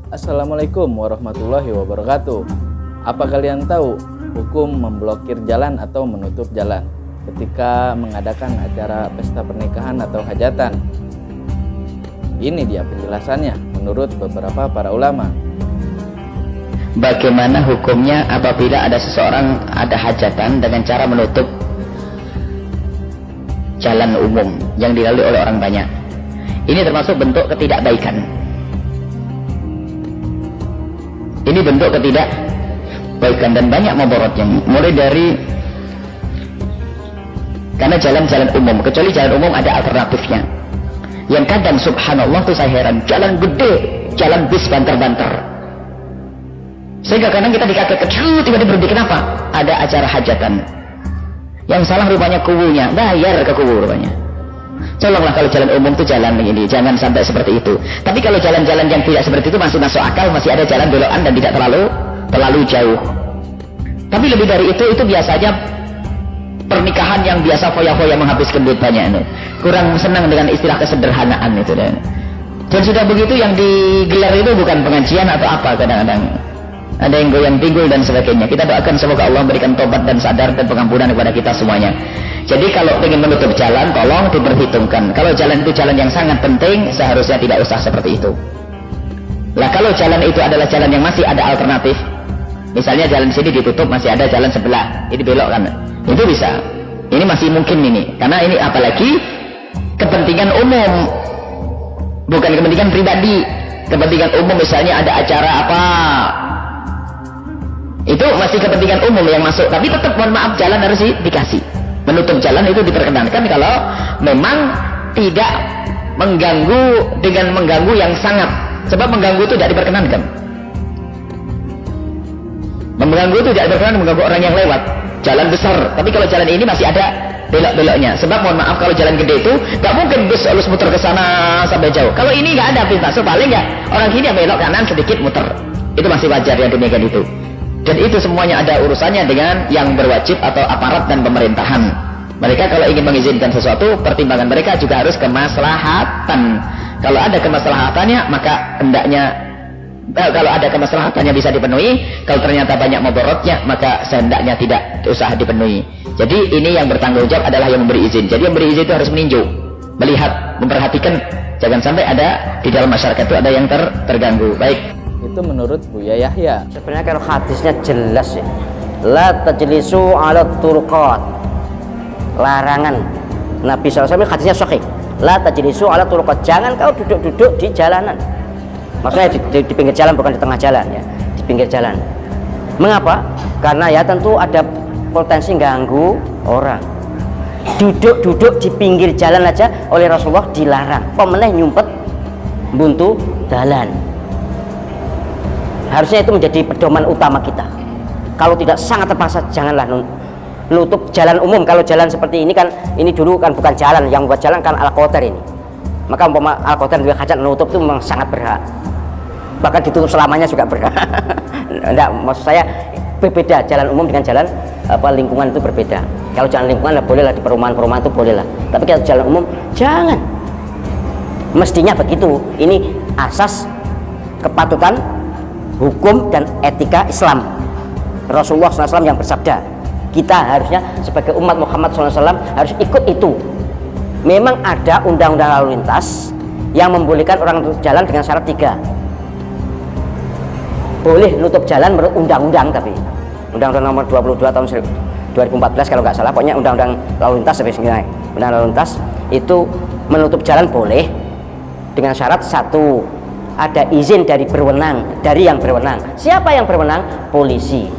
Assalamualaikum warahmatullahi wabarakatuh. Apa kalian tahu hukum memblokir jalan atau menutup jalan ketika mengadakan acara pesta pernikahan atau hajatan? Ini dia penjelasannya menurut beberapa para ulama. Bagaimana hukumnya apabila ada seseorang ada hajatan dengan cara menutup jalan umum yang dilalui oleh orang banyak? Ini termasuk bentuk ketidakbaikan. Ini bentuk ketidakbaikan dan banyak mudaratnya. Mulai dari karena jalan-jalan umum, kecuali jalan umum ada alternatifnya. Yang kadang subhanallah tuh saya heran, jalan gede, jalan bis banter-banter. Sehingga kadang kita dikaget, tiba-tiba berhenti. Kenapa? Ada acara hajatan. Yang salah rupanya kubunya, bayar ke kubu rupanya. Tolonglah kalau jalan umum itu jalan begini, jangan sampai seperti itu. Tapi kalau jalan-jalan yang tidak seperti itu masih masuk akal, masih ada jalan belokan dan tidak terlalu jauh. Tapi lebih dari itu biasanya pernikahan yang biasa foya-foya menghabiskan duit banyak itu. Kurang senang dengan istilah kesederhanaan itu. Dan sudah begitu yang digelar itu bukan pengajian atau apa, kadang-kadang ada yang goyang pinggul dan sebagainya. Kita doakan semoga Allah memberikan tobat dan sadar dan pengampunan kepada kita semuanya. Jadi kalau ingin menutup jalan, tolong diperhitungkan. Kalau jalan itu jalan yang sangat penting, seharusnya tidak usah seperti itu. Lah kalau jalan itu adalah jalan yang masih ada alternatif, misalnya jalan sini ditutup, masih ada jalan sebelah, ini belok kan, itu bisa. Ini masih mungkin ini, karena ini apalagi kepentingan umum, bukan kepentingan pribadi. Kepentingan umum, misalnya ada acara apa, itu masih kepentingan umum yang masuk. Tapi tetap mohon maaf, jalan harus dikasih. Menutup jalan itu diperkenankan kalau memang tidak mengganggu dengan mengganggu yang sangat. Sebab mengganggu itu tidak diperkenankan. Mengganggu itu tidak diperkenankan, mengganggu orang yang lewat. Jalan besar, tapi kalau jalan ini masih ada belok-beloknya. Sebab mohon maaf, kalau jalan gede itu nggak mungkin bus harus muter ke sana sampai jauh. Kalau ini nggak ada pintas, so paling ya orang sini belok kanan sedikit muter. Itu masih wajar yang demikian itu. Dan itu semuanya ada urusannya dengan yang berwajib atau aparat dan pemerintahan. Mereka kalau ingin mengizinkan sesuatu, pertimbangan mereka juga harus kemaslahatan. Kalau ada kemaslahatannya, maka hendaknya, kalau ada kemaslahatannya bisa dipenuhi. Kalau ternyata banyak mudaratnya, maka sehendaknya tidak usah dipenuhi. Jadi ini yang bertanggung jawab adalah yang memberi izin. Jadi yang memberi izin itu harus meninjau, melihat, memperhatikan, jangan sampai ada di dalam masyarakat itu ada yang terganggu. Baik. Itu menurut Buya Yahya. Sebenarnya kalau hadisnya jelas ya, la tajlisu ala turqat, larangan. Nabi SAW hadisnya sahih, la tajlisu ala turqat, jangan kau duduk-duduk di jalanan. Maksudnya di pinggir jalan, bukan di tengah jalan ya, di pinggir jalan. Mengapa? Karena ya tentu ada potensi ganggu orang. Duduk-duduk di pinggir jalan aja oleh Rasulullah dilarang. Pemeneh nyumpet buntu jalan. Harusnya itu menjadi pedoman utama kita. Kalau tidak sangat terpaksa, janganlah nutup jalan umum. Kalau jalan seperti ini kan, ini dulu kan bukan jalan, yang buat jalan kan al-qatar ini. Maka umpama al-qatar juga hajat menutup itu memang sangat berhak. Bahkan ditutup selamanya juga berhak. Enggak, maksud saya berbeda jalan umum dengan jalan lingkungan itu berbeda. Kalau jalan lingkungan bolehlah, di perumahan-perumahan itu bolehlah. Tapi kalau jalan umum jangan. Mestinya begitu. Ini asas kepatutan hukum dan etika Islam. Rasulullah SAW yang bersabda, kita harusnya sebagai umat Muhammad SAW harus ikut itu. Memang ada undang-undang lalu lintas yang membolehkan orang nutup jalan dengan syarat 3. Boleh nutup jalan menurut undang-undang, tapi undang-undang nomor 22 tahun 2014 kalau nggak salah, pokoknya undang-undang lalu lintas sampai segini. Undang lalu lintas itu menutup jalan boleh dengan syarat 1, ada izin dari yang berwenang. Siapa yang berwenang? Polisi.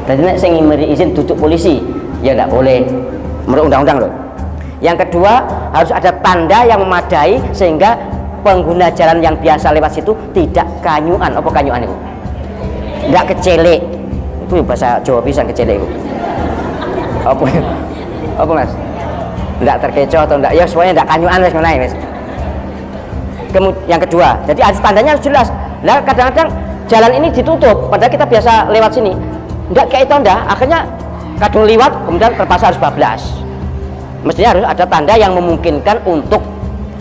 Jadi nek sing memberi izin duduk polisi, ya tidak boleh menurut undang-undang loh. Yang kedua, harus ada tanda yang memadai sehingga pengguna jalan yang biasa lewat situ tidak kanyuan. Apa kanyuan itu? Tidak kecelek. Itu bahasa Jawa pisan kecelek itu. Apa Mas? Tidak terkecoh atau tidak? Ya semuanya tidak kanyuan wis ngono ae, Mas. Yang kedua, jadi tandanya harus jelas. Nah kadang-kadang jalan ini ditutup, padahal kita biasa lewat sini, enggak kayak tanda, akhirnya kadung lewat, kemudian terpaksa harus bablas. Mestinya harus ada tanda yang memungkinkan untuk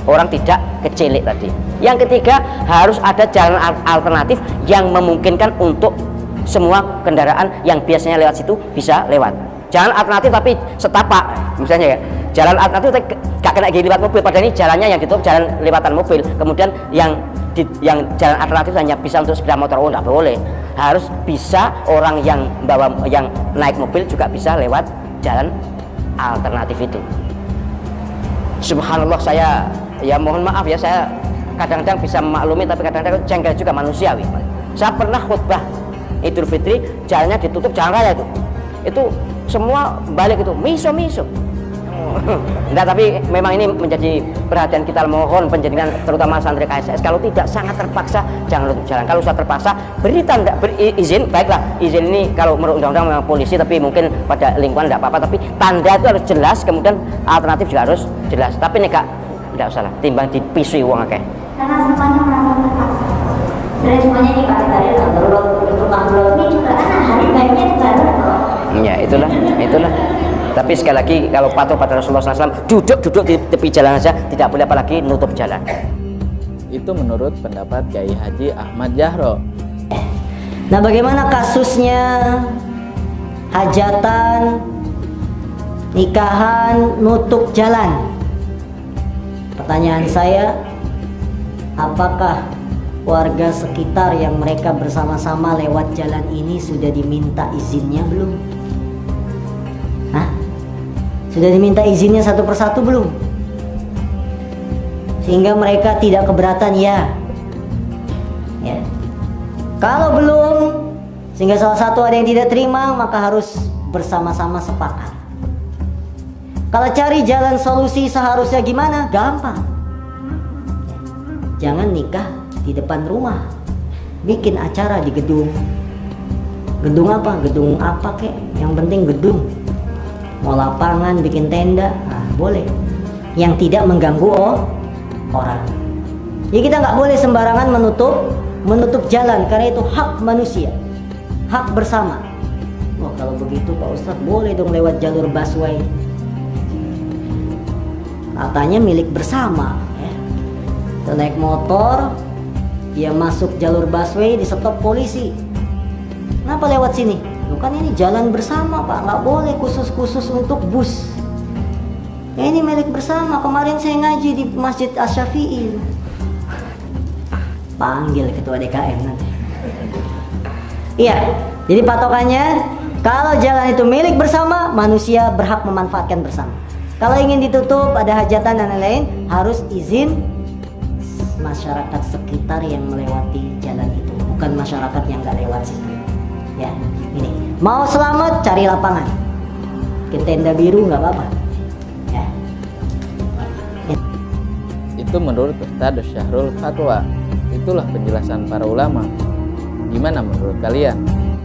orang tidak kecilik tadi. Yang ketiga, harus ada jalan alternatif yang memungkinkan untuk semua kendaraan yang biasanya lewat situ bisa lewat. Jalan alternatif tapi setapak, misalnya ya. Jalan alternatif tapi gak kena gigi lewat mobil, padahal ini jalannya yang ditutup jalan lewatan mobil. Kemudian yang jalan alternatif hanya bisa untuk sepeda motor, oh enggak boleh. Harus bisa orang yang naik mobil juga bisa lewat jalan alternatif itu. Subhanallah, saya ya mohon maaf ya, saya kadang-kadang bisa memaklumi tapi kadang-kadang jengkel juga manusiawi. Saya pernah khutbah Idul Fitri, jalannya ditutup, jalan raya itu semua balik itu miso. Enggak, tapi memang ini menjadi perhatian kita, mohon penjaringan terutama santri KSS, kalau tidak sangat terpaksa jangan tutup jalan. Kalau sudah terpaksa beri tanda, beri izin, baiklah izin ini kalau menurut undang-undang memang polisi, tapi mungkin pada lingkungan tidak apa-apa, tapi tanda itu harus jelas, kemudian alternatif juga harus jelas. Tapi enggak usah lah, timbang dipisui uang akeh. Karena semuanya merasa terpaksa. Sebenarnya semuanya dipakai tadi darurat ini juga karena hari baiknya darurat. Ya itulah. Tapi sekali lagi kalau patuh pada Rasulullah SAW, duduk di tepi jalan saja, tidak boleh apalagi nutup jalan. Itu menurut pendapat Kiai Haji Ahmad Jahro. Nah, bagaimana kasusnya hajatan, nikahan, nutup jalan? Pertanyaan saya, apakah warga sekitar yang mereka bersama-sama lewat jalan ini sudah diminta izinnya belum? Hah? Sudah diminta izinnya satu persatu belum? Sehingga mereka tidak keberatan ya. Kalau belum, sehingga salah satu ada yang tidak terima, maka harus bersama-sama sepakat. Kalau cari jalan solusi seharusnya gimana? Gampang. Jangan nikah di depan rumah, bikin acara di gedung. Gedung apa kek, yang penting gedung. Mau lapangan, bikin tenda, boleh, yang tidak mengganggu orang. Jadi kita nggak boleh sembarangan menutup jalan, karena itu hak manusia, hak bersama. Kalau begitu Pak Ustadz, boleh dong lewat jalur busway, katanya milik bersama ya. Kita naik motor, dia masuk jalur busway, di stop polisi. Kenapa lewat sini? Kan ini jalan bersama Pak, nggak boleh khusus untuk bus. Ya, ini milik bersama. Kemarin saya ngaji di Masjid Asy-Syafi'i. Panggil ketua DKM nanti. Iya, jadi patokannya kalau jalan itu milik bersama, manusia berhak memanfaatkan bersama. Kalau ingin ditutup, ada hajatan dan lain-lain, harus izin masyarakat sekitar yang melewati jalan itu, bukan masyarakat yang nggak lewat situ. Ya, ini mau selamat cari lapangan, bikin tenda biru nggak apa-apa. Ya. Itu menurut Ustadz Syahrul Fatwa. Itulah penjelasan para ulama. Gimana menurut kalian?